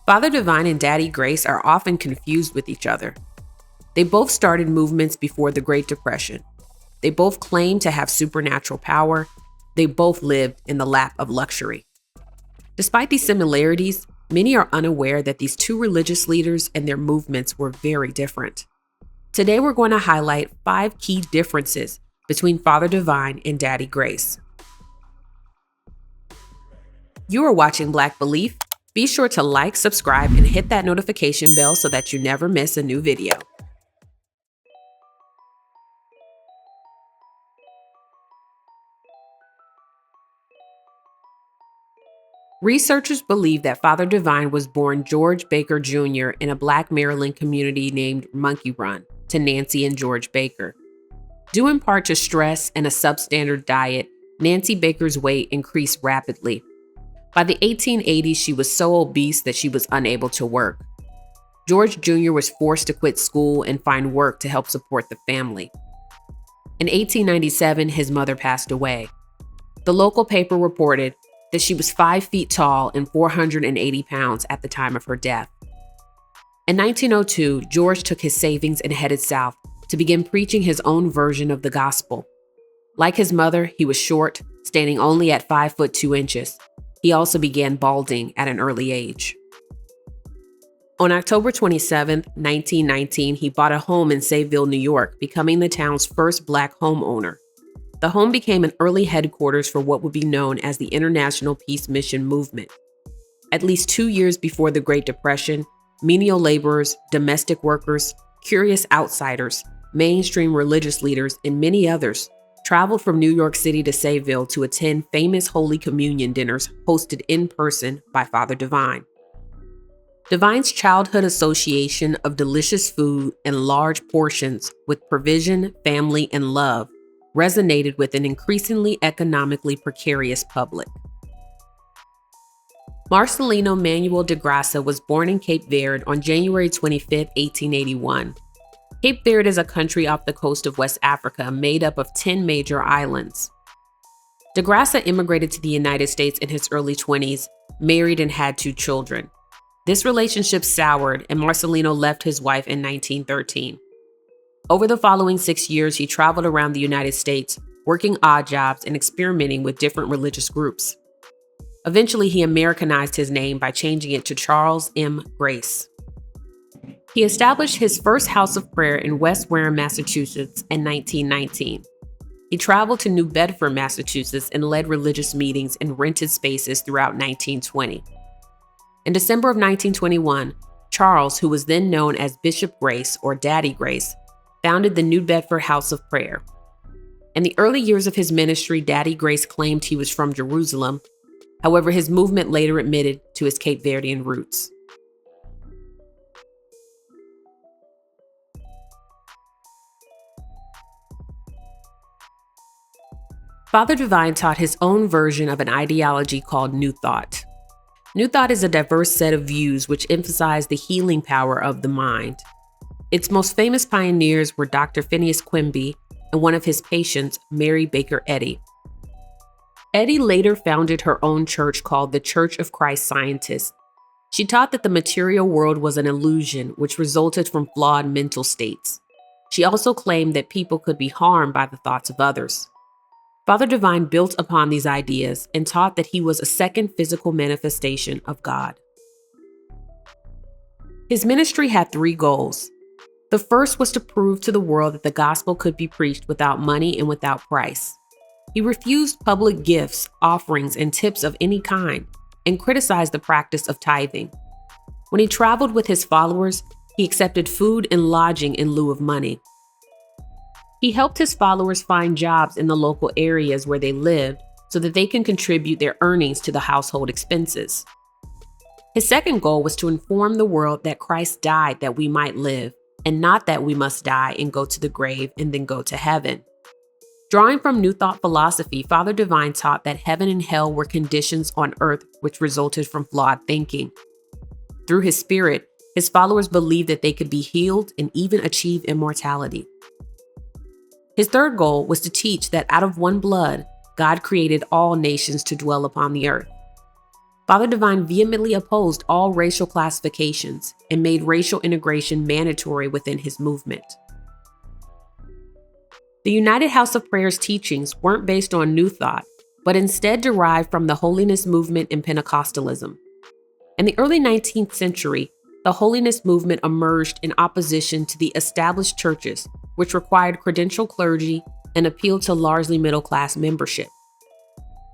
Father Divine and Daddy Grace are often confused with each other. They both started movements before the Great Depression. They both claim to have supernatural power. They both lived in the lap of luxury. Despite these similarities, many are unaware that these two religious leaders and their movements were very different. Today, we're going to highlight 5 key differences between Father Divine and Daddy Grace. You are watching Black Belief. Be sure to like, subscribe, and hit that notification bell so that you never miss a new video. Researchers believe that Father Divine was born George Baker Jr. in a Black Maryland community named Monkey Run to Nancy and George Baker. Due in part to stress and a substandard diet, Nancy Baker's weight increased rapidly. By the 1880s, she was so obese that she was unable to work. George Jr. was forced to quit school and find work to help support the family. In 1897, his mother passed away. The local paper reported that she was 5 feet tall and 480 pounds at the time of her death. In 1902, George took his savings and headed south to begin preaching his own version of the gospel. Like his mother, he was short, standing only at 5 foot 2 inches. He also began balding at an early age. On October 27, 1919, he bought a home in Sayville, New York, becoming the town's first Black homeowner. The home became an early headquarters for what would be known as the International Peace Mission movement. At least 2 years before the Great Depression, menial laborers, domestic workers, curious outsiders, mainstream religious leaders, and many others traveled from New York City to Sayville to attend famous Holy Communion dinners hosted in person by Father Divine. Divine's childhood association of delicious food and large portions with provision, family, and love resonated with an increasingly economically precarious public. Marcelino Manuel de Graça was born in Cape Verde on January 25, 1881. Cape Verde is a country off the coast of West Africa made up of 10 major islands. De Graça immigrated to the United States in his early 20s, married and had 2 children. This relationship soured and Marcelino left his wife in 1913. Over the following 6 years, he traveled around the United States, working odd jobs and experimenting with different religious groups. Eventually, he Americanized his name by changing it to Charles M. Grace. He established his first house of prayer in West Warren, Massachusetts in 1919. He traveled to New Bedford, Massachusetts, and led religious meetings in rented spaces throughout 1920. In December of 1921, Charles, who was then known as Bishop Grace or Daddy Grace, founded the New Bedford House of Prayer. In the early years of his ministry, Daddy Grace claimed he was from Jerusalem. However, his movement later admitted to his Cape Verdean roots. Father Divine taught his own version of an ideology called New Thought. New Thought is a diverse set of views which emphasize the healing power of the mind. Its most famous pioneers were Dr. Phineas Quimby and one of his patients, Mary Baker Eddy. Eddy later founded her own church called the Church of Christ Scientists. She taught that the material world was an illusion which resulted from flawed mental states. She also claimed that people could be harmed by the thoughts of others. Father Divine built upon these ideas and taught that he was a second physical manifestation of God. His ministry had 3 goals. The first was to prove to the world that the gospel could be preached without money and without price. He refused public gifts, offerings, and tips of any kind, and criticized the practice of tithing. When he traveled with his followers, he accepted food and lodging in lieu of money. He helped his followers find jobs in the local areas where they lived so that they can contribute their earnings to the household expenses. His second goal was to inform the world that Christ died that we might live, and not that we must die and go to the grave and then go to heaven. Drawing from New Thought philosophy, Father Divine taught that heaven and hell were conditions on earth which resulted from flawed thinking. Through his spirit, his followers believed that they could be healed and even achieve immortality. His third goal was to teach that out of one blood, God created all nations to dwell upon the earth. Father Divine vehemently opposed all racial classifications and made racial integration mandatory within his movement. The United House of Prayer's teachings weren't based on New Thought, but instead derived from the Holiness movement and Pentecostalism. In the early 19th century, the Holiness movement emerged in opposition to the established churches, which required credentialed clergy and appealed to largely middle-class membership.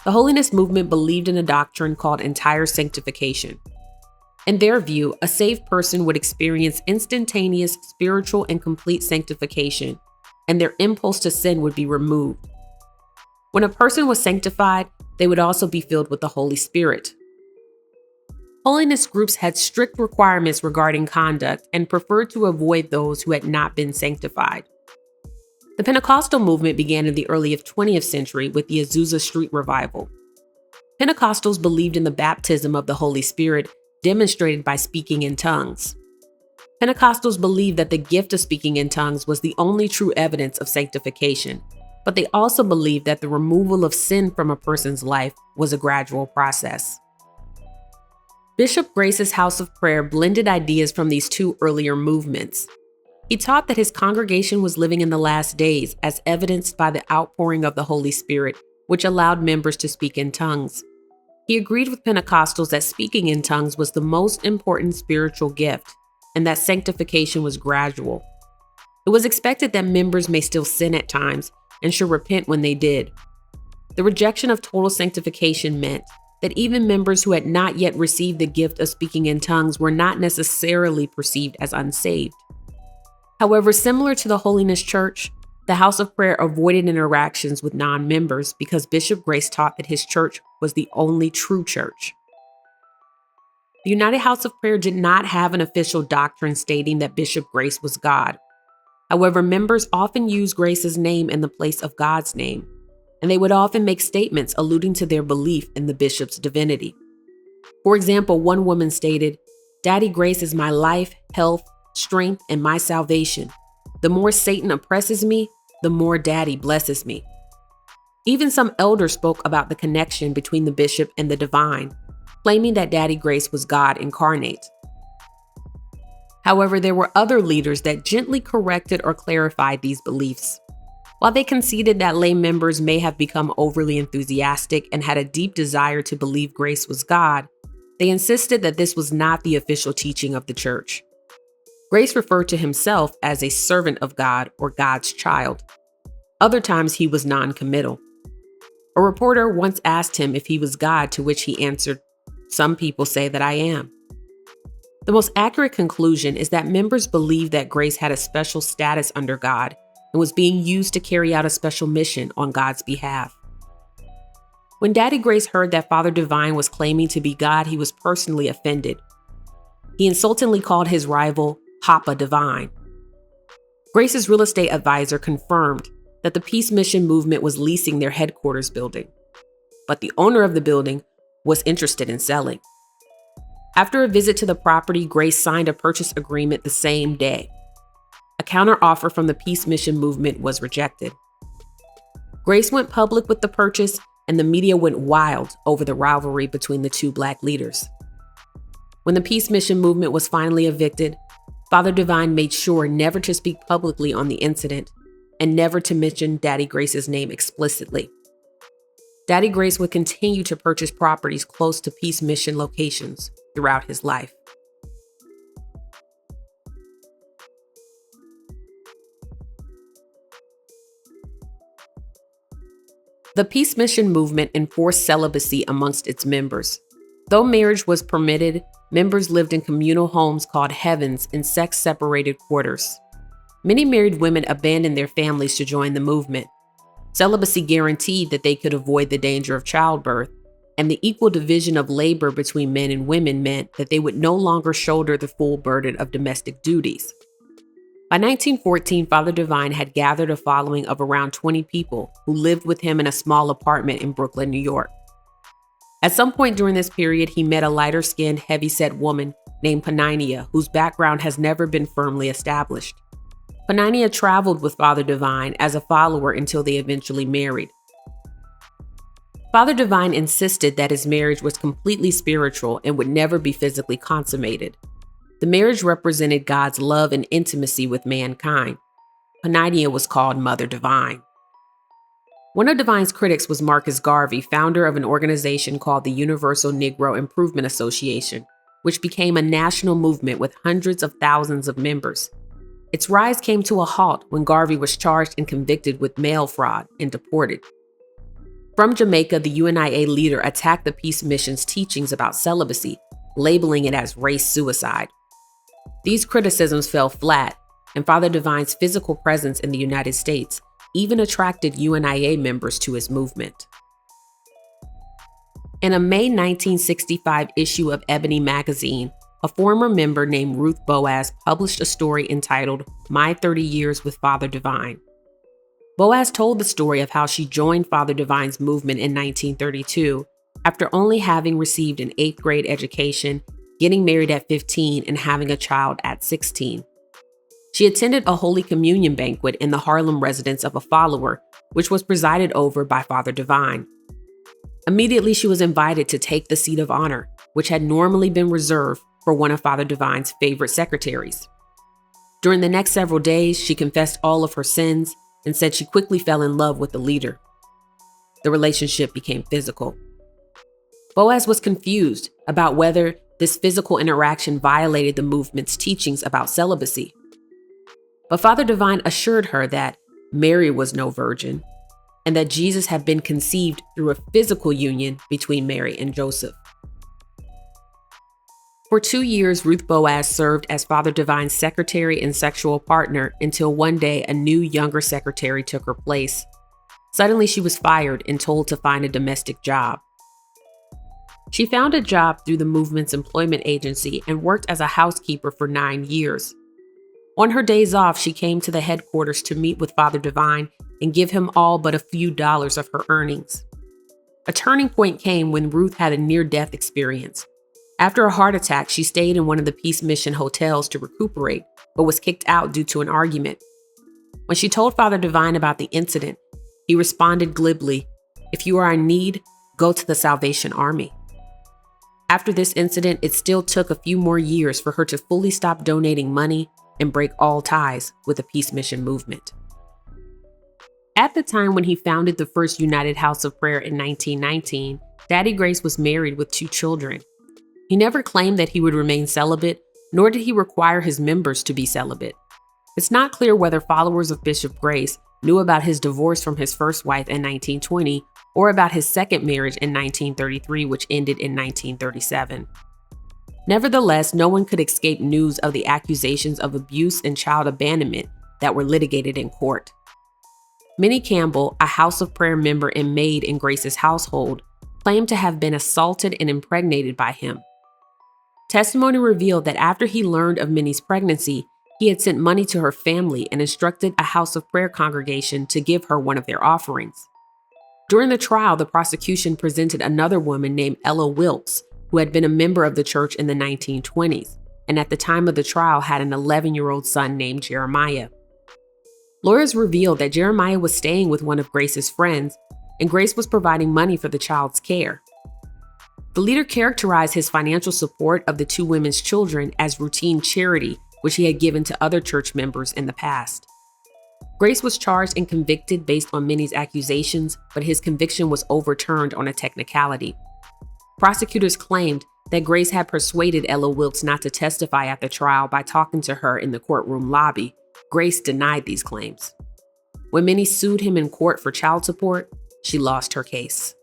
The Holiness movement believed in a doctrine called entire sanctification. In their view, a saved person would experience instantaneous spiritual and complete sanctification, and their impulse to sin would be removed. When a person was sanctified, they would also be filled with the Holy Spirit. Holiness groups had strict requirements regarding conduct and preferred to avoid those who had not been sanctified. The Pentecostal movement began in the early 20th century with the Azusa Street revival. Pentecostals believed in the baptism of the Holy Spirit demonstrated by speaking in tongues. Pentecostals believed that the gift of speaking in tongues was the only true evidence of sanctification, but they also believed that the removal of sin from a person's life was a gradual process. Bishop Grace's House of Prayer blended ideas from these two earlier movements. He taught that his congregation was living in the last days, as evidenced by the outpouring of the Holy Spirit, which allowed members to speak in tongues. He agreed with Pentecostals that speaking in tongues was the most important spiritual gift, and that sanctification was gradual. It was expected that members may still sin at times and should repent when they did. The rejection of total sanctification meant that even members who had not yet received the gift of speaking in tongues were not necessarily perceived as unsaved. However, similar to the Holiness Church, the House of Prayer avoided interactions with non-members because Bishop Grace taught that his church was the only true church. The United House of Prayer did not have an official doctrine stating that Bishop Grace was God. However, members often used Grace's name in the place of God's name, and they would often make statements alluding to their belief in the bishop's divinity. For example, one woman stated, "Daddy Grace is my life, health, strength, and my salvation. The more Satan oppresses me, the more Daddy blesses me." Even some elders spoke about the connection between the bishop and the divine, claiming that Daddy Grace was God incarnate. However, there were other leaders that gently corrected or clarified these beliefs. While they conceded that lay members may have become overly enthusiastic and had a deep desire to believe Grace was God, they insisted that this was not the official teaching of the church. Grace referred to himself as a servant of God or God's child. Other times he was non-committal. A reporter once asked him if he was God, to which he answered, "Some people say that I am." The most accurate conclusion is that members believed that Grace had a special status under God and was being used to carry out a special mission on God's behalf. When Daddy Grace heard that Father Divine was claiming to be God, he was personally offended. He insultingly called his rival Papa Divine. Grace's real estate advisor confirmed that the Peace Mission movement was leasing their headquarters building, but the owner of the building was interested in selling. After a visit to the property, Grace signed a purchase agreement the same day. A counteroffer from the Peace Mission movement was rejected. Grace went public with the purchase, and the media went wild over the rivalry between the two Black leaders. When the Peace Mission movement was finally evicted, Father Divine made sure never to speak publicly on the incident and never to mention Daddy Grace's name explicitly. Daddy Grace would continue to purchase properties close to Peace Mission locations throughout his life. The Peace Mission movement enforced celibacy amongst its members. Though marriage was permitted, members lived in communal homes called heavens in sex-separated quarters. Many married women abandoned their families to join the movement. Celibacy guaranteed that they could avoid the danger of childbirth, and the equal division of labor between men and women meant that they would no longer shoulder the full burden of domestic duties. By 1914, Father Divine had gathered a following of around 20 people who lived with him in a small apartment in Brooklyn, New York. At some point during this period, he met a lighter-skinned, heavy-set woman named Paninia, whose background has never been firmly established. Paninia traveled with Father Divine as a follower until they eventually married. Father Divine insisted that his marriage was completely spiritual and would never be physically consummated. The marriage represented God's love and intimacy with mankind. Panidia was called Mother Divine. One of Divine's critics was Marcus Garvey, founder of an organization called the Universal Negro Improvement Association, which became a national movement with hundreds of thousands of members. Its rise came to a halt when Garvey was charged and convicted with mail fraud and deported. From Jamaica, the UNIA leader attacked the peace mission's teachings about celibacy, labeling it as race suicide. These criticisms fell flat, and Father Divine's physical presence in the United States even attracted UNIA members to his movement. In a May 1965 issue of Ebony magazine, a former member named Ruth Boaz published a story entitled My 30 Years with Father Divine. Boaz told the story of how she joined Father Divine's movement in 1932 after only having received an 8th grade education, getting married at 15, and having a child at 16. She attended a Holy Communion banquet in the Harlem residence of a follower, which was presided over by Father Divine. Immediately, she was invited to take the seat of honor, which had normally been reserved for one of Father Divine's favorite secretaries. During the next several days, she confessed all of her sins and said she quickly fell in love with the leader. The relationship became physical. Boaz was confused about whether this physical interaction violated the movement's teachings about celibacy. But Father Divine assured her that Mary was no virgin and that Jesus had been conceived through a physical union between Mary and Joseph. For 2 years, Ruth Boaz served as Father Divine's secretary and sexual partner until one day a new, younger secretary took her place. Suddenly, she was fired and told to find a domestic job. She found a job through the movement's employment agency and worked as a housekeeper for 9 years. On her days off, she came to the headquarters to meet with Father Divine and give him all but a few dollars of her earnings. A turning point came when Ruth had a near-death experience. After a heart attack, she stayed in one of the Peace Mission hotels to recuperate, but was kicked out due to an argument. When she told Father Divine about the incident, he responded glibly, "If you are in need, go to the Salvation Army." After this incident, it still took a few more years for her to fully stop donating money and break all ties with the Peace Mission movement. At the time when he founded the First United House of Prayer in 1919, Daddy Grace was married with 2 children. He never claimed that he would remain celibate, nor did he require his members to be celibate. It's not clear whether followers of Bishop Grace knew about his divorce from his first wife in 1920 or about his second marriage in 1933, which ended in 1937. Nevertheless, no one could escape news of the accusations of abuse and child abandonment that were litigated in court. Minnie Campbell, a House of Prayer member and maid in Grace's household, claimed to have been assaulted and impregnated by him. Testimony revealed that after he learned of Minnie's pregnancy, he had sent money to her family and instructed a House of Prayer congregation to give her one of their offerings. During the trial, the prosecution presented another woman named Ella Wilkes, who had been a member of the church in the 1920s, and at the time of the trial had an 11-year-old son named Jeremiah. Lawyers revealed that Jeremiah was staying with one of Grace's friends, and Grace was providing money for the child's care. The leader characterized his financial support of the 2 women's children as routine charity, which he had given to other church members in the past. Grace was charged and convicted based on Minnie's accusations, but his conviction was overturned on a technicality. Prosecutors claimed that Grace had persuaded Ella Wilkes not to testify at the trial by talking to her in the courtroom lobby. Grace denied these claims. When Minnie sued him in court for child support, she lost her case.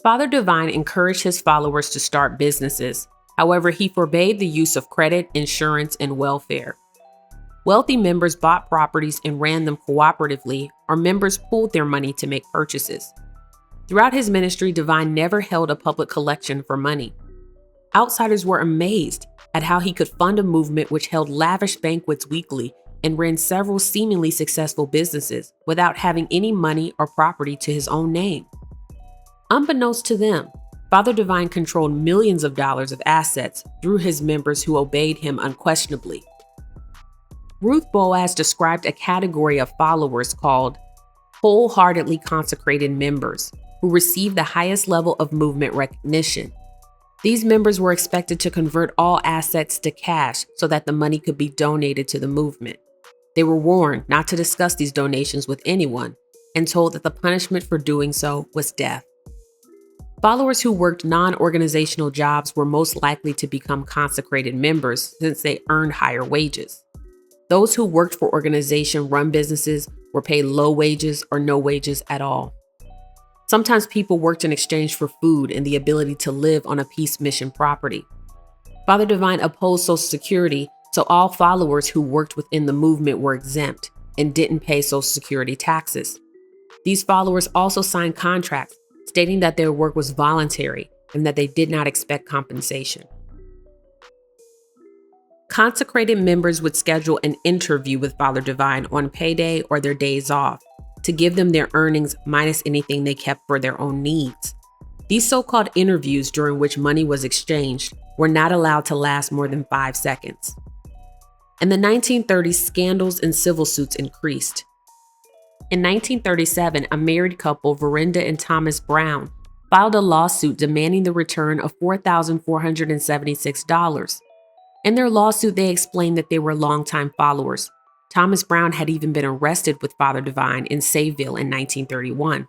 Father Divine encouraged his followers to start businesses. However, he forbade the use of credit, insurance, and welfare. Wealthy members bought properties and ran them cooperatively, or members pooled their money to make purchases. Throughout his ministry, Divine never held a public collection for money. Outsiders were amazed at how he could fund a movement which held lavish banquets weekly and ran several seemingly successful businesses without having any money or property to his own name. Unbeknownst to them, Father Divine controlled millions of dollars of assets through his members who obeyed him unquestionably. Ruth Boaz described a category of followers called wholeheartedly consecrated members who received the highest level of movement recognition. These members were expected to convert all assets to cash so that the money could be donated to the movement. They were warned not to discuss these donations with anyone and told that the punishment for doing so was death. Followers who worked non-organizational jobs were most likely to become consecrated members since they earned higher wages. Those who worked for organization-run businesses were paid low wages or no wages at all. Sometimes people worked in exchange for food and the ability to live on a peace mission property. Father Divine opposed Social Security, so all followers who worked within the movement were exempt and didn't pay Social Security taxes. These followers also signed contracts stating that their work was voluntary and that they did not expect compensation. Consecrated members would schedule an interview with Father Divine on payday or their days off to give them their earnings minus anything they kept for their own needs. These so-called interviews, during which money was exchanged, were not allowed to last more than 5 seconds. In the 1930s, scandals and civil suits increased. In 1937, a married couple, Verinda and Thomas Brown, filed a lawsuit demanding the return of $4,476. In their lawsuit, they explained that they were longtime followers. Thomas Brown had even been arrested with Father Divine in Sayville in 1931.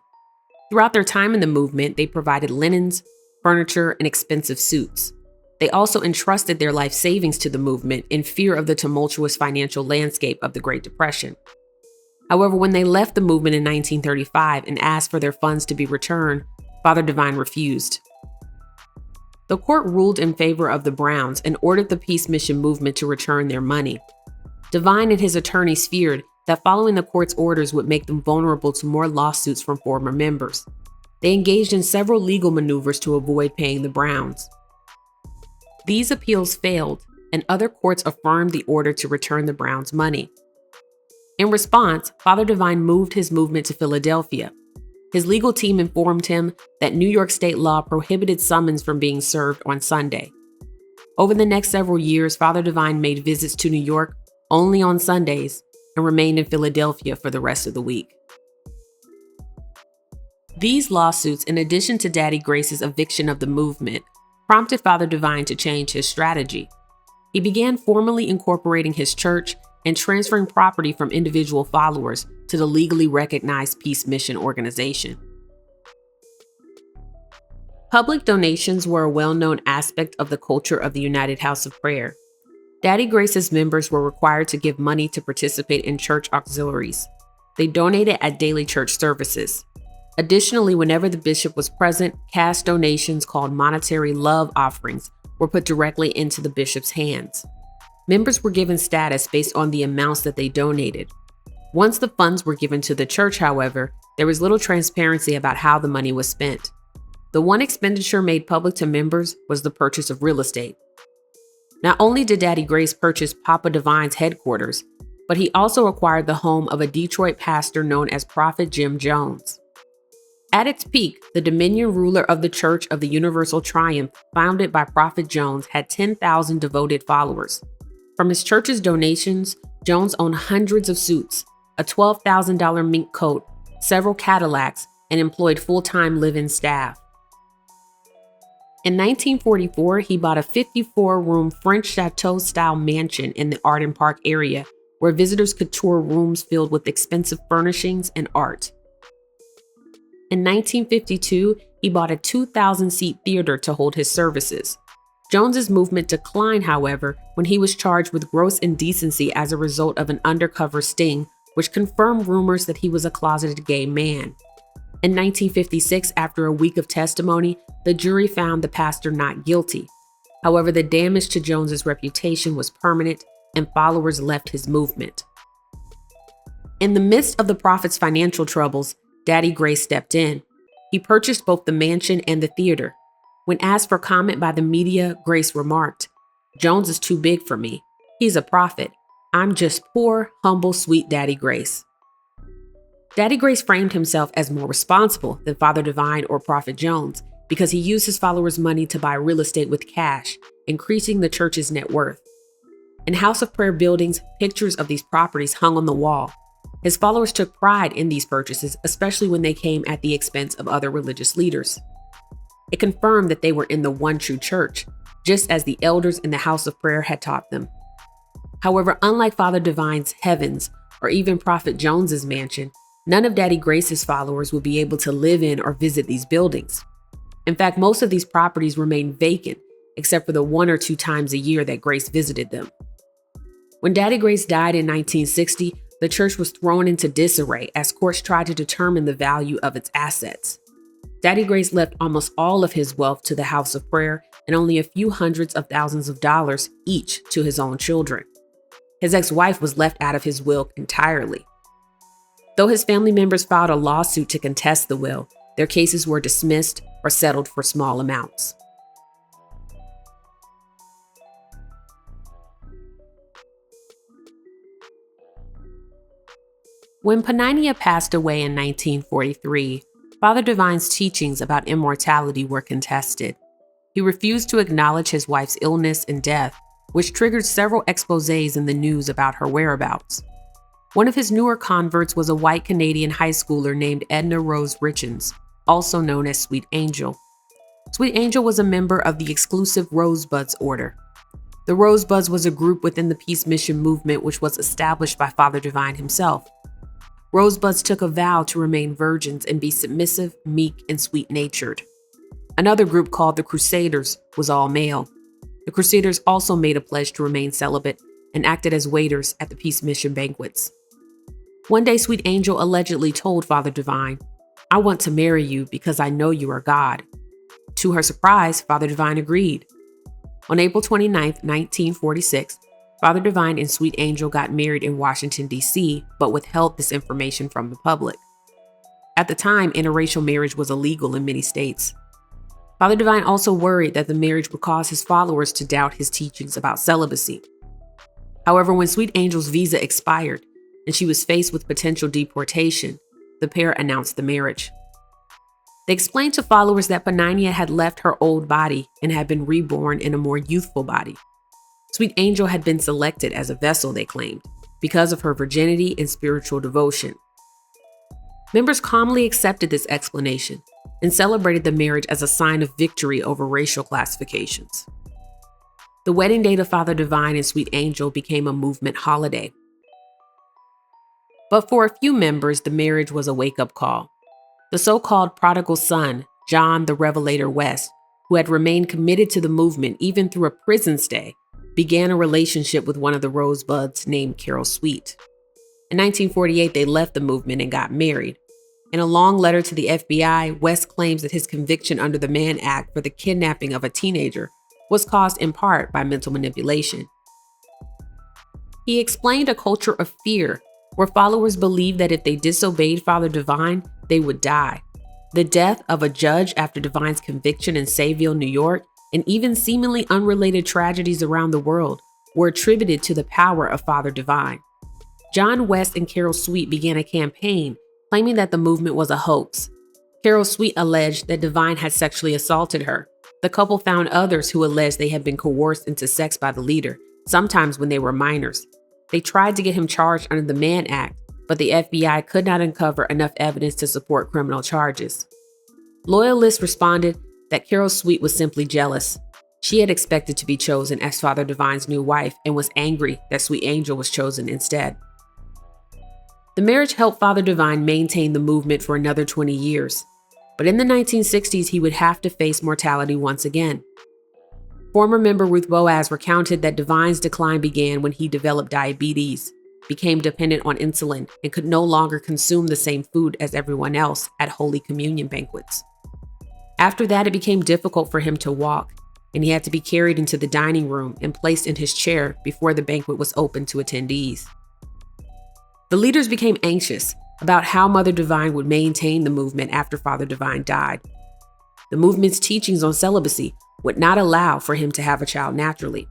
Throughout their time in the movement, they provided linens, furniture, and expensive suits. They also entrusted their life savings to the movement in fear of the tumultuous financial landscape of the Great Depression. However, when they left the movement in 1935 and asked for their funds to be returned, Father Divine refused. The court ruled in favor of the Browns and ordered the Peace Mission movement to return their money. Divine and his attorneys feared that following the court's orders would make them vulnerable to more lawsuits from former members. They engaged in several legal maneuvers to avoid paying the Browns. These appeals failed, and other courts affirmed the order to return the Browns' money. In response, Father Divine moved his movement to Philadelphia. His legal team informed him that New York state law prohibited summons from being served on Sunday. Over the next several years, Father Divine made visits to New York only on Sundays and remained in Philadelphia for the rest of the week. These lawsuits, in addition to Daddy Grace's eviction of the movement, prompted Father Divine to change his strategy. He began formally incorporating his church and transferring property from individual followers to the legally recognized Peace Mission organization. Public donations were a well-known aspect of the culture of the United House of Prayer. Daddy Grace's members were required to give money to participate in church auxiliaries. They donated at daily church services. Additionally, whenever the bishop was present, cash donations called monetary love offerings were put directly into the bishop's hands. Members were given status based on the amounts that they donated. Once the funds were given to the church, however, there was little transparency about how the money was spent. The one expenditure made public to members was the purchase of real estate. Not only did Daddy Grace purchase Papa Divine's headquarters, but he also acquired the home of a Detroit pastor known as Prophet Jim Jones. At its peak, the Dominion ruler of the Church of the Universal Triumph, founded by Prophet Jones, had 10,000 devoted followers. From his church's donations, Jones owned hundreds of suits, a $12,000 mink coat, several Cadillacs, and employed full-time live-in staff. In 1944, he bought a 54-room French chateau-style mansion in the Arden Park area, where visitors could tour rooms filled with expensive furnishings and art. In 1952, he bought a 2,000-seat theater to hold his services. Jones's movement declined, however, when he was charged with gross indecency as a result of an undercover sting, which confirmed rumors that he was a closeted gay man. In 1956, after a week of testimony, the jury found the pastor not guilty. However, the damage to Jones's reputation was permanent, and followers left his movement. In the midst of the prophet's financial troubles, Daddy Grace stepped in. He purchased both the mansion and the theater. When asked for comment by the media, Grace remarked, "Jones is too big for me. He's a prophet. I'm just poor, humble, sweet Daddy Grace." Daddy Grace framed himself as more responsible than Father Divine or Prophet Jones, because he used his followers' money to buy real estate with cash, increasing the church's net worth. In House of Prayer buildings, pictures of these properties hung on the wall. His followers took pride in these purchases, especially when they came at the expense of other religious leaders. It confirmed that they were in the one true church, just as the elders in the House of Prayer had taught them. However, unlike Father Divine's heavens or even Prophet Jones's mansion, none of Daddy Grace's followers would be able to live in or visit these buildings. In fact, most of these properties remained vacant, except for the 1 or 2 times a year that Grace visited them. When Daddy Grace died in 1960, the church was thrown into disarray as courts tried to determine the value of its assets. Daddy Grace left almost all of his wealth to the House of Prayer and only a few hundreds of thousands of dollars each to his own children. His ex-wife was left out of his will entirely. Though his family members filed a lawsuit to contest the will, their cases were dismissed or settled for small amounts. When Panania passed away in 1943, Father Divine's teachings about immortality were contested. He refused to acknowledge his wife's illness and death, which triggered several exposés in the news about her whereabouts. One of his newer converts was a white Canadian high schooler named Edna Rose Richens, also known as Sweet Angel. Sweet Angel was a member of the exclusive Rosebuds Order. The Rosebuds was a group within the Peace Mission movement which was established by Father Divine himself. Rosebuds took a vow to remain virgins and be submissive, meek, and sweet-natured. Another group called the Crusaders was all male. The Crusaders also made a pledge to remain celibate and acted as waiters at the Peace Mission banquets. One day, Sweet Angel allegedly told Father Divine, "I want to marry you because I know you are God." To her surprise, Father Divine agreed. On April 29, 1946, Father Divine and Sweet Angel got married in Washington, D.C., but withheld this information from the public. At the time, interracial marriage was illegal in many states. Father Divine also worried that the marriage would cause his followers to doubt his teachings about celibacy. However, when Sweet Angel's visa expired and she was faced with potential deportation, the pair announced the marriage. They explained to followers that Panania had left her old body and had been reborn in a more youthful body. Sweet Angel had been selected as a vessel, they claimed, because of her virginity and spiritual devotion. Members calmly accepted this explanation and celebrated the marriage as a sign of victory over racial classifications. The wedding date of Father Divine and Sweet Angel became a movement holiday. But for a few members, the marriage was a wake-up call. The so-called prodigal son, John the Revelator West, who had remained committed to the movement even through a prison stay, began a relationship with one of the Rosebuds named Carol Sweet. In 1948, they left the movement and got married. In a long letter to the FBI, West claims that his conviction under the Mann Act for the kidnapping of a teenager was caused in part by mental manipulation. He explained a culture of fear where followers believed that if they disobeyed Father Divine, they would die. The death of a judge after Divine's conviction in Sayville, New York, and even seemingly unrelated tragedies around the world were attributed to the power of Father Divine. John West and Carol Sweet began a campaign claiming that the movement was a hoax. Carol Sweet alleged that Divine had sexually assaulted her. The couple found others who alleged they had been coerced into sex by the leader, sometimes when they were minors. They tried to get him charged under the Mann Act, but the FBI could not uncover enough evidence to support criminal charges. Loyalists responded that Carol Sweet was simply jealous. She had expected to be chosen as Father Divine's new wife and was angry that Sweet Angel was chosen instead. The marriage helped Father Divine maintain the movement for another 20 years, but in the 1960s he would have to face mortality once again. Former member Ruth Boaz recounted that Divine's decline began when he developed diabetes, became dependent on insulin, and could no longer consume the same food as everyone else at Holy Communion banquets. After that, it became difficult for him to walk, and he had to be carried into the dining room and placed in his chair before the banquet was open to attendees. The leaders became anxious about how Mother Divine would maintain the movement after Father Divine died. The movement's teachings on celibacy would not allow for him to have a child naturally.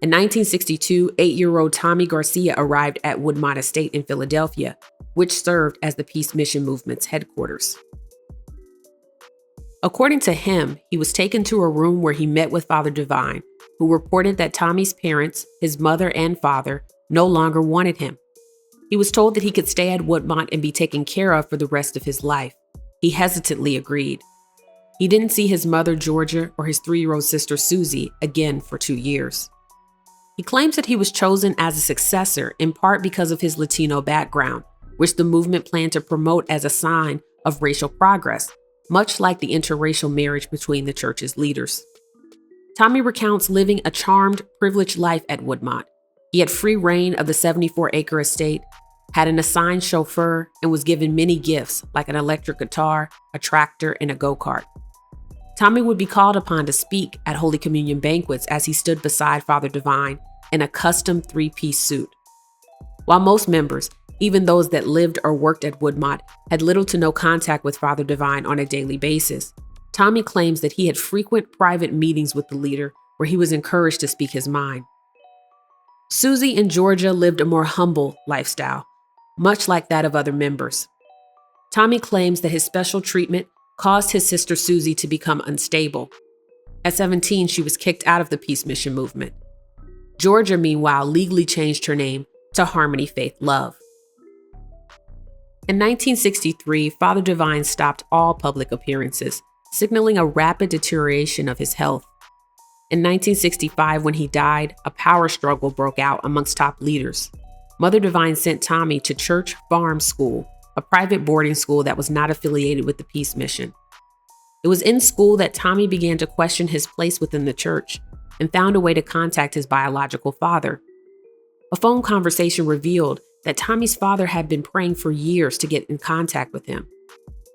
In 1962, 8-year-old Tommy Garcia arrived at Woodmont Estate in Philadelphia, which served as the Peace Mission movement's headquarters. According to him, he was taken to a room where he met with Father Divine, who reported that Tommy's parents, his mother and father, no longer wanted him. He was told that he could stay at Woodmont and be taken care of for the rest of his life. He hesitantly agreed. He didn't see his mother, Georgia, or his 3-year-old sister, Susie, again for 2 years. He claims that he was chosen as a successor in part because of his Latino background, which the movement planned to promote as a sign of racial progress, much like the interracial marriage between the church's leaders. Tommy recounts living a charmed, privileged life at Woodmont. He had free reign of the 74-acre estate, had an assigned chauffeur, and was given many gifts like an electric guitar, a tractor, and a go-kart. Tommy would be called upon to speak at Holy Communion banquets as he stood beside Father Divine in a custom 3-piece suit. While most members, even those that lived or worked at Woodmont, had little to no contact with Father Divine on a daily basis, Tommy claims that he had frequent private meetings with the leader where he was encouraged to speak his mind. Susie and Georgia lived a more humble lifestyle, much like that of other members. Tommy claims that his special treatment caused his sister Susie to become unstable. At 17, she was kicked out of the Peace Mission movement. Georgia, meanwhile, legally changed her name to Harmony Faith Love. In 1963, Father Divine stopped all public appearances, signaling a rapid deterioration of his health. In 1965, when he died, a power struggle broke out amongst top leaders. Mother Divine sent Tommy to Church Farm School, a private boarding school that was not affiliated with the Peace Mission. It was in school that Tommy began to question his place within the church and found a way to contact his biological father. A phone conversation revealed that Tommy's father had been praying for years to get in contact with him.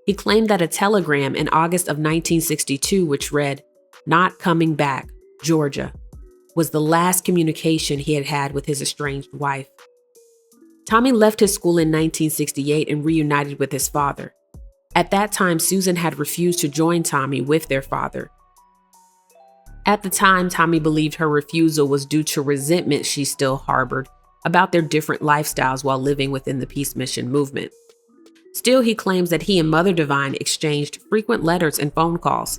He claimed that a telegram in August of 1962, which read, "Not coming back, Georgia," was the last communication he had had with his estranged wife. Tommy left his school in 1968 and reunited with his father. At that time, Susan had refused to join Tommy with their father. At the time, Tommy believed her refusal was due to resentment she still harbored about their different lifestyles while living within the Peace Mission movement. Still, he claims that he and Mother Divine exchanged frequent letters and phone calls.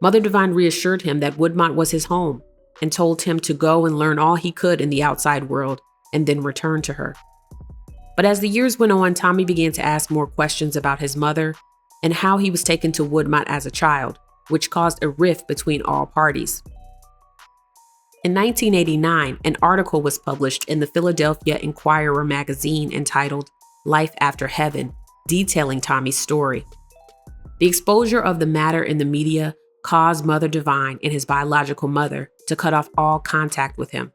Mother Divine reassured him that Woodmont was his home and told him to go and learn all he could in the outside world and then return to her. But as the years went on, Tommy began to ask more questions about his mother and how he was taken to Woodmont as a child, which caused a rift between all parties. In 1989, an article was published in the Philadelphia Inquirer magazine entitled "Life After Heaven," detailing Tommy's story. The exposure of the matter in the media caused Mother Divine and his biological mother to cut off all contact with him.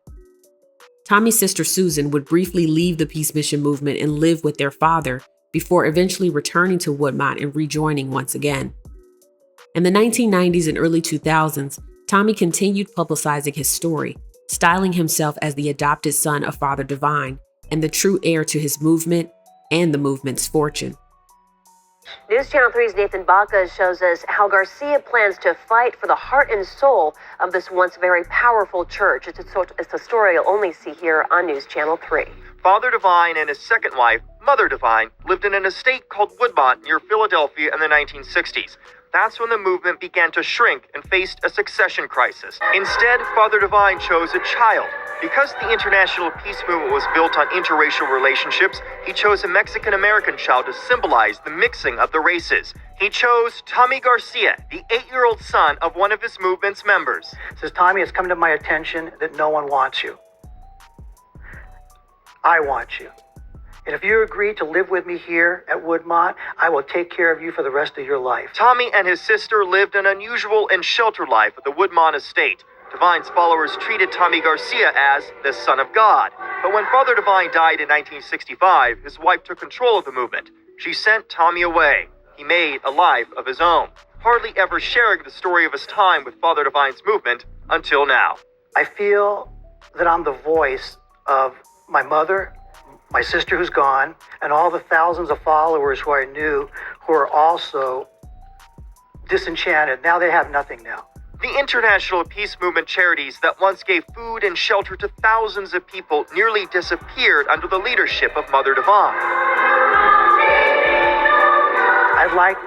Tommy's sister Susan would briefly leave the Peace Mission movement and live with their father before eventually returning to Woodmont and rejoining once again. In the 1990s and early 2000s, Tommy continued publicizing his story, styling himself as the adopted son of Father Divine and the true heir to his movement and the movement's fortune. News Channel 3's Nathan Baca shows us how Garcia plans to fight for the heart and soul of this once very powerful church. It's a story you'll only see here on News Channel 3. Father Divine and his second wife, Mother Divine, lived in an estate called Woodmont near Philadelphia in the 1960s. That's when the movement began to shrink and faced a succession crisis. Instead, Father Divine chose a child. Because the International Peace Movement was built on interracial relationships, he chose a Mexican-American child to symbolize the mixing of the races. He chose Tommy Garcia, the 8-year-old son of one of his movement's members. Says, Tommy, it's come to my attention that no one wants you. I want you. And if you agree to live with me here at Woodmont, I will take care of you for the rest of your life. Tommy and his sister lived an unusual and sheltered life at the Woodmont estate. Divine's followers treated Tommy Garcia as the son of God. But when Father Divine died in 1965, his wife took control of the movement. She sent Tommy away. He made a life of his own, hardly ever sharing the story of his time with Father Divine's movement until now. I feel that I'm the voice of my mother, my sister who's gone, and all the thousands of followers who I knew who are also disenchanted. Now they have nothing now. The International Peace Movement charities that once gave food and shelter to thousands of people nearly disappeared under the leadership of Mother Divine. I'd like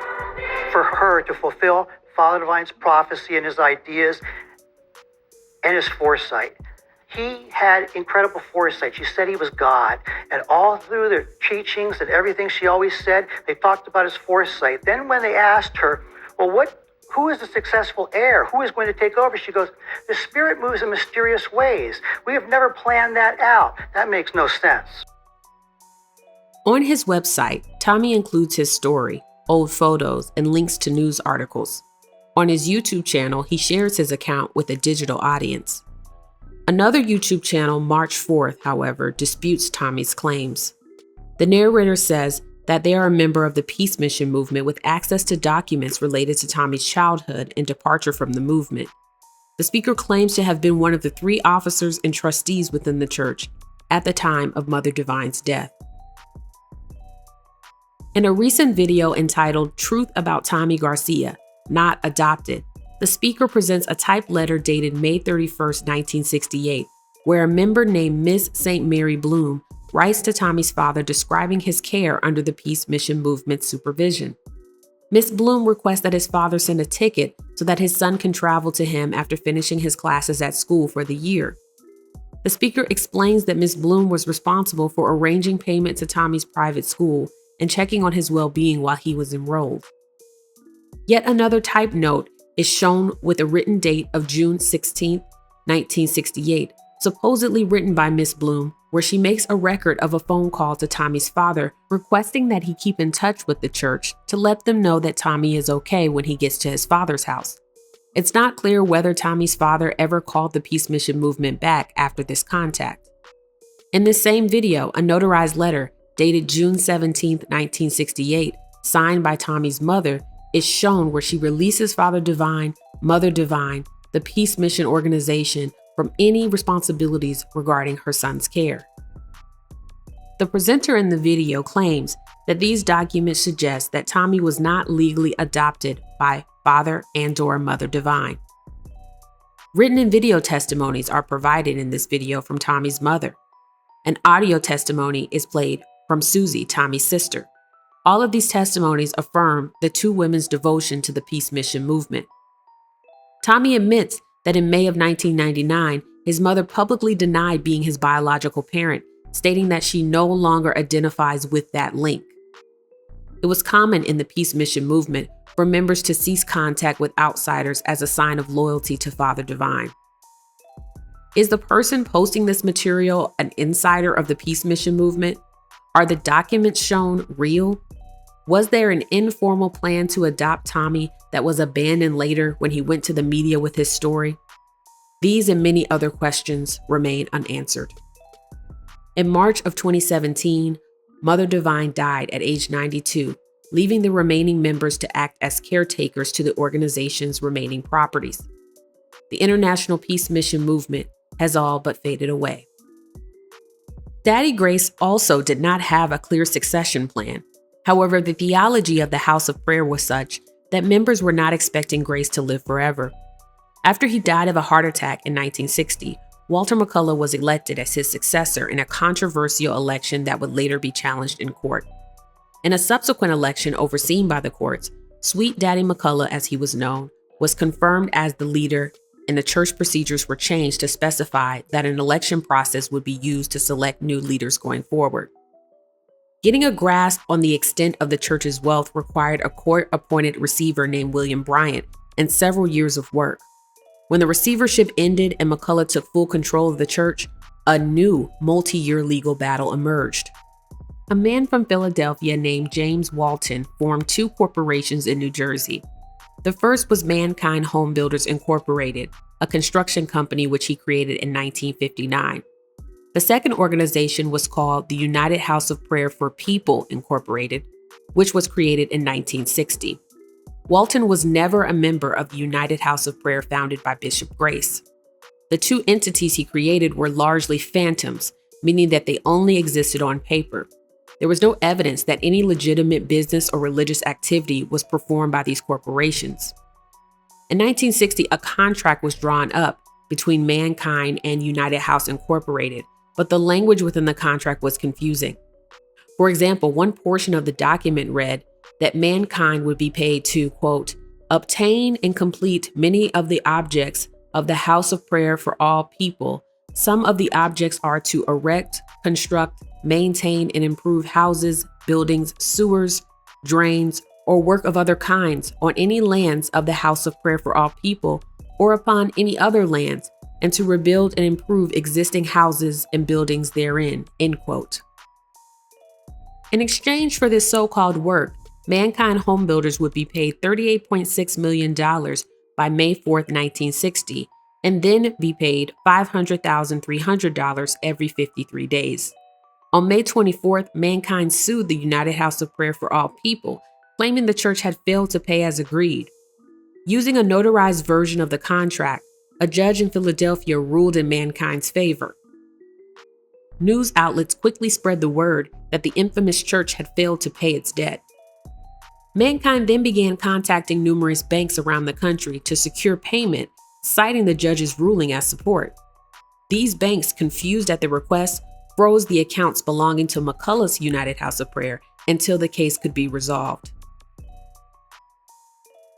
for her to fulfill Father Divine's prophecy and his ideas and his foresight. He had incredible foresight. She said he was God. And all through their teachings and everything she always said, they talked about his foresight. Then when they asked her, well, who is the successful heir? Who is going to take over? She goes, the Spirit moves in mysterious ways. We have never planned that out. That makes no sense. On his website, Tommy includes his story, old photos, and links to news articles. On his YouTube channel, he shares his account with a digital audience. Another YouTube channel, March 4th, however, disputes Tommy's claims. The narrator says that they are a member of the Peace Mission movement with access to documents related to Tommy's childhood and departure from the movement. The speaker claims to have been one of the 3 officers and trustees within the church at the time of Mother Divine's death. In a recent video entitled Truth About Tommy Garcia, Not Adopted, the speaker presents a typed letter dated May 31st, 1968, where a member named Miss St. Mary Bloom writes to Tommy's father describing his care under the Peace Mission movement's supervision. Miss Bloom requests that his father send a ticket so that his son can travel to him after finishing his classes at school for the year. The speaker explains that Miss Bloom was responsible for arranging payment to Tommy's private school and checking on his well-being while he was enrolled. Yet another typed note is shown with a written date of June 16, 1968, supposedly written by Miss Bloom, where she makes a record of a phone call to Tommy's father requesting that he keep in touch with the church to let them know that Tommy is okay when he gets to his father's house. It's not clear whether Tommy's father ever called the Peace Mission movement back after this contact. In this same video, a notarized letter dated June 17, 1968, signed by Tommy's mother, is shown where she releases Father Divine, Mother Divine, the Peace Mission organization, from any responsibilities regarding her son's care. The presenter in the video claims that these documents suggest that Tommy was not legally adopted by Father and/or Mother Divine. Written and video testimonies are provided in this video from Tommy's mother. An audio testimony is played from Susie, Tommy's sister. All of these testimonies affirm the 2 women's devotion to the Peace Mission movement. Tommy admits that in May of 1999, his mother publicly denied being his biological parent, stating that she no longer identifies with that link. It was common in the Peace Mission movement for members to cease contact with outsiders as a sign of loyalty to Father Divine. Is the person posting this material an insider of the Peace Mission movement? Are the documents shown real? Was there an informal plan to adopt Tommy that was abandoned later when he went to the media with his story? These and many other questions remain unanswered. In March of 2017, Mother Divine died at age 92, leaving the remaining members to act as caretakers to the organization's remaining properties. The International Peace Mission movement has all but faded away. Daddy Grace also did not have a clear succession plan. However, the theology of the House of Prayer was such that members were not expecting Grace to live forever. After he died of a heart attack in 1960, Walter McCullough was elected as his successor in a controversial election that would later be challenged in court. In a subsequent election overseen by the courts, Sweet Daddy McCullough, as he was known, was confirmed as the leader, and the church procedures were changed to specify that an election process would be used to select new leaders going forward. Getting a grasp on the extent of the church's wealth required a court-appointed receiver named William Bryant and several years of work. When the receivership ended and McCullough took full control of the church, a new multi-year legal battle emerged. A man from Philadelphia named James Walton formed 2 corporations in New Jersey. The first was Mankind Home Builders Incorporated, a construction company which he created in 1959. The second organization was called the United House of Prayer for People Incorporated, which was created in 1960. Walton was never a member of the United House of Prayer founded by Bishop Grace. The 2 entities he created were largely phantoms, meaning that they only existed on paper. There was no evidence that any legitimate business or religious activity was performed by these corporations. In 1960, a contract was drawn up between Mankind and United House Incorporated, but the language within the contract was confusing. For example, one portion of the document read that mankind would be paid to, quote, obtain and complete many of the objects of the house of prayer for all people. Some of the objects are to erect, construct, maintain, and improve houses, buildings, sewers, drains, or work of other kinds on any lands of the house of prayer for all people, or upon any other lands, and to rebuild and improve existing houses and buildings therein, end quote. In exchange for this so-called work, Mankind home builders would be paid $38.6 million by May 4th, 1960, and then be paid $500,300 every 53 days. On May 24th, Mankind sued the United House of Prayer for All People, claiming the church had failed to pay as agreed. Using a notarized version of the contract, a judge in Philadelphia ruled in Mankind's favor. News outlets quickly spread the word that the infamous church had failed to pay its debt. Mankind then began contacting numerous banks around the country to secure payment, citing the judge's ruling as support. These banks, confused at the request, froze the accounts belonging to McCullough's United House of Prayer until the case could be resolved.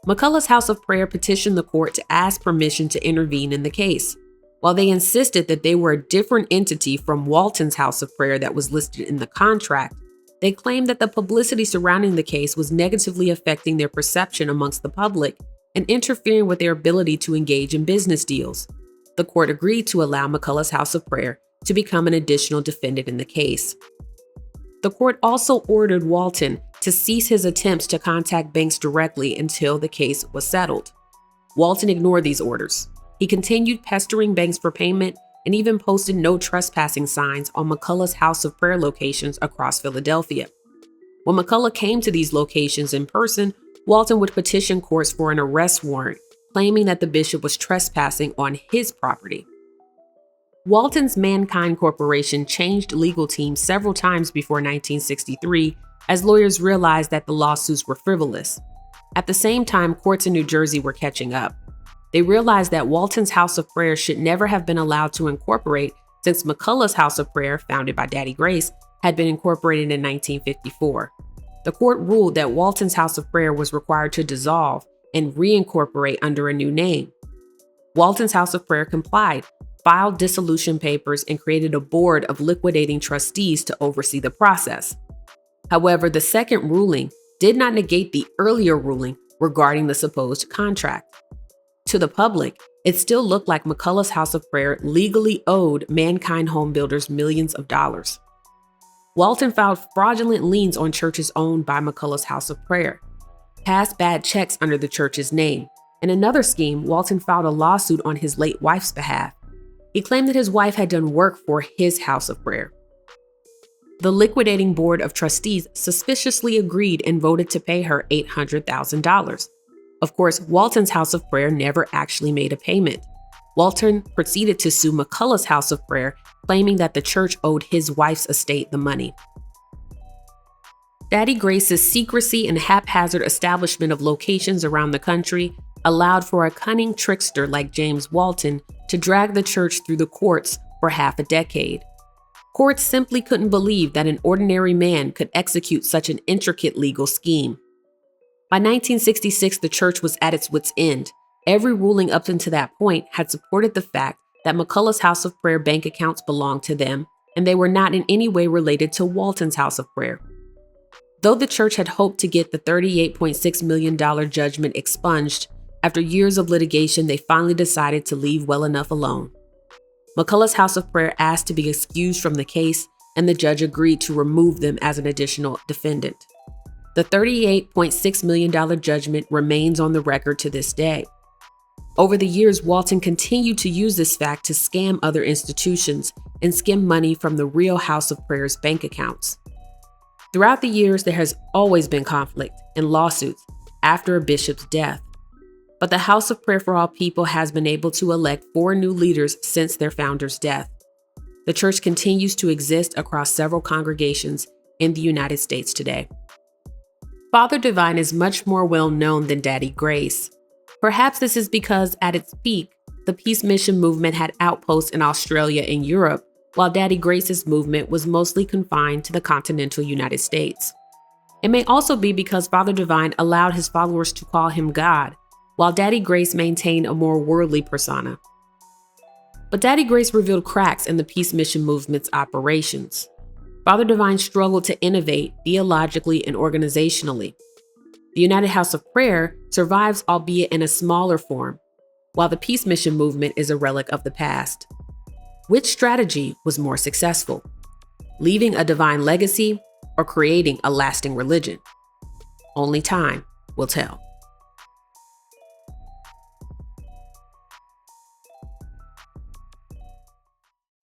McCullough's House of Prayer petitioned the court to ask permission to intervene in the case. While they insisted that they were a different entity from Walton's House of Prayer that was listed in the contract, they claimed that the publicity surrounding the case was negatively affecting their perception amongst the public and interfering with their ability to engage in business deals. The court agreed to allow McCullough's House of Prayer to become an additional defendant in the case. The court also ordered Walton to cease his attempts to contact banks directly until the case was settled. Walton ignored these orders. He continued pestering banks for payment and even posted no trespassing signs on McCullough's House of Prayer locations across Philadelphia. When McCullough came to these locations in person, Walton would petition courts for an arrest warrant, claiming that the bishop was trespassing on his property. Walton's Mankind Corporation changed legal teams several times before 1963 as lawyers realized that the lawsuits were frivolous. At the same time, courts in New Jersey were catching up. They realized that Walton's House of Prayer should never have been allowed to incorporate since McCullough's House of Prayer, founded by Daddy Grace, had been incorporated in 1954. The court ruled that Walton's House of Prayer was required to dissolve and reincorporate under a new name. Walton's House of Prayer complied, filed dissolution papers, and created a board of liquidating trustees to oversee the process. However, the second ruling did not negate the earlier ruling regarding the supposed contract. To the public, it still looked like McCullough's House of Prayer legally owed Mankind home builders millions of dollars. Walton filed fraudulent liens on churches owned by McCullough's House of Prayer, passed bad checks under the church's name. In another scheme, Walton filed a lawsuit on his late wife's behalf. He claimed that his wife had done work for his House of Prayer. The liquidating board of trustees suspiciously agreed and voted to pay her $800,000. Of course, Walton's House of Prayer never actually made a payment. Walton proceeded to sue McCullough's House of Prayer, claiming that the church owed his wife's estate the money. Daddy Grace's secrecy and haphazard establishment of locations around the country allowed for a cunning trickster like James Walton to drag the church through the courts for half a decade. Courts simply couldn't believe that an ordinary man could execute such an intricate legal scheme. By 1966, the church was at its wit's end. Every ruling up until that point had supported the fact that McCullough's House of Prayer bank accounts belonged to them, and they were not in any way related to Walton's House of Prayer. Though the church had hoped to get the $38.6 million judgment expunged, after years of litigation, they finally decided to leave well enough alone. McCullough's House of Prayer asked to be excused from the case, and the judge agreed to remove them as an additional defendant. The $38.6 million judgment remains on the record to this day. Over the years, Walton continued to use this fact to scam other institutions and skim money from the real House of Prayer's bank accounts. Throughout the years, there has always been conflict and lawsuits after a bishop's death. But the House of Prayer for All People has been able to elect 4 new leaders since their founder's death. The church continues to exist across several congregations in the United States today. Father Divine is much more well known than Daddy Grace. Perhaps this is because at its peak, the Peace Mission movement had outposts in Australia and Europe, while Daddy Grace's movement was mostly confined to the continental United States. It may also be because Father Divine allowed his followers to call him God, while Daddy Grace maintained a more worldly persona. But Daddy Grace revealed cracks in the Peace Mission movement's operations. Father Divine struggled to innovate theologically and organizationally. The United House of Prayer survives, albeit in a smaller form, while the Peace Mission movement is a relic of the past. Which strategy was more successful? Leaving a divine legacy or creating a lasting religion? Only time will tell.